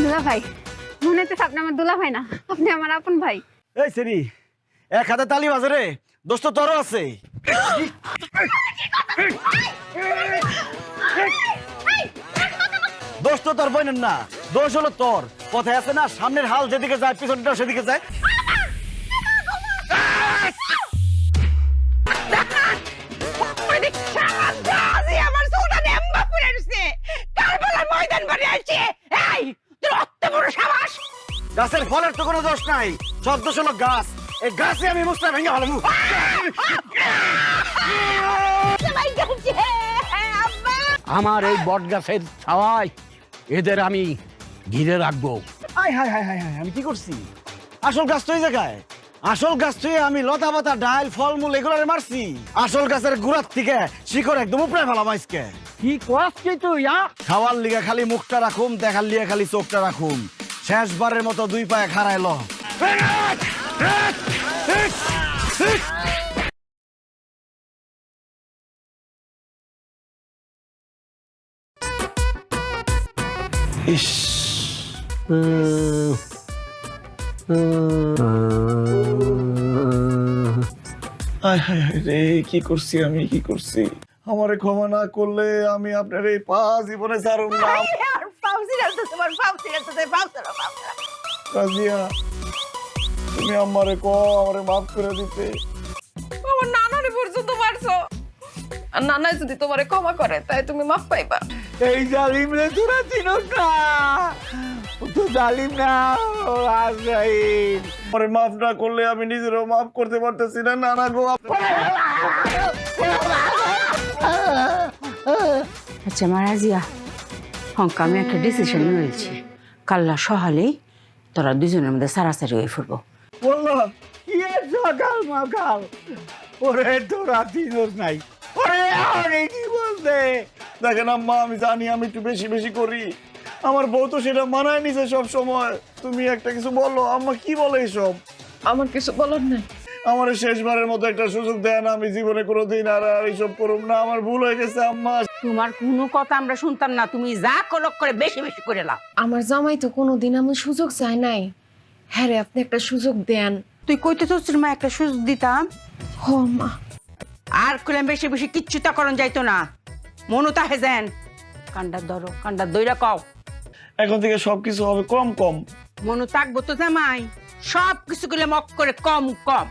দুলা ভাই মনে হচ্ছে আপনি আমার দুলা ভাই না, আপনি আমার আপন ভাই। এই সেরি এক হাতে তালি বাজে রে, দোস্ত তোরও আছে। দোষ তো তোর বইনের না, দোষ হলো তোর। কথায় আছে না, সামনের হাল যেদিকে যায় পিছনটাও সেদিকে যায়। গাছের ফলের তো কোনো দোষ নাই, সব দোষ হলো গাছ। এই গাছে আমি মুসটা ভেঙে ফেলাম। আমার এই বট গাছের ছাওয়ায় এদের আমি ঘিরে রাখবো। High high high high high, আমি কি করছি? আসল গাছ তো এই জায়গায়, আসল গাছ তুই আমি লতা পাতা ডাল ফলমূল এগুলোরে মারছি। আসল গাছের গুড়ার থেকে শিকড় একদম উপরে ফেলাম আজকে। কি করছ কি তুই? খাওয়ার লিগা খালি মুখটা রাখুম, দেখার লিগা খালি চোখটা রাখুম। শেষবারের মতো দুই পায়ে খাড়াইল। ইস হায় হায় হায় রে, কি করছি আমি, কি করছি? আমারে ক্ষমা না করলে আমি আপনার এই পা জীবনে ছাড়ুম না। রাজিয়া, তুমি আমারে আমারে মাফ করে দিতে। আমার নানারে পর্যন্ত মারছো, আর নানাই যদি তোমারে ক্ষমা করে তাই তুমি মাফ পাইবা। এই জালিম রে তোরা চিনস না, ও তো জালিম না, ও আজরাইল। আমারে মাফ না করলে আমি নিজেরও মাফ করতে পারতেছি না। নানা গো, আচ্ছা মারাজিয়া, হংক আমি একটা ডিসিশন নিয়েছি, কাল্লা সহালেই তোরা দুজনের মধ্যে সারাসারি হয়ে ফুরবো। বললো কি সকাল মাকাল, ওরে তোরা চিনস নাই, ওরে আরে কি বলতে? দেখেন আম্মা, আমি জানি আমি একটু বেশি বেশি করি, আমার বউ তো সেটা মানায় নিছে সব সময়। তুমি একটা কিছু বলো আম্মা, কি বলে এসব? আমার কিছু বলার নাই। আমার শেষবারের মতো একটা সুযোগ দেয় না, আমি জীবনে কোনোদিন আর এইসব করুম না। আমার ভুল হয়ে গেছে আম্মা। তোমার কোনো কথা আমরা শুনতাম না, তুমি যা কলক করে বেশি বেশি করে লাও। আমার জামাই তো কোনোদিন এমন সুযোগ চায় নাই। হ্যাঁ রে, আপনি একটা সুযোগ দেন। তুই কইতে তোর মা একটা সুযোগ দিতাম, হ মা। আর কইলাম বেশি বেশি কিচ্ছু তা করন যাইতো না। মনু তাহে যেন কান্ডার ধরো, কান্ডার দইরা কও। এখন থেকে সবকিছু হবে কম কম। মনু থাকবো তো জামাই, সব কিছু গুলো মক করে কম কম।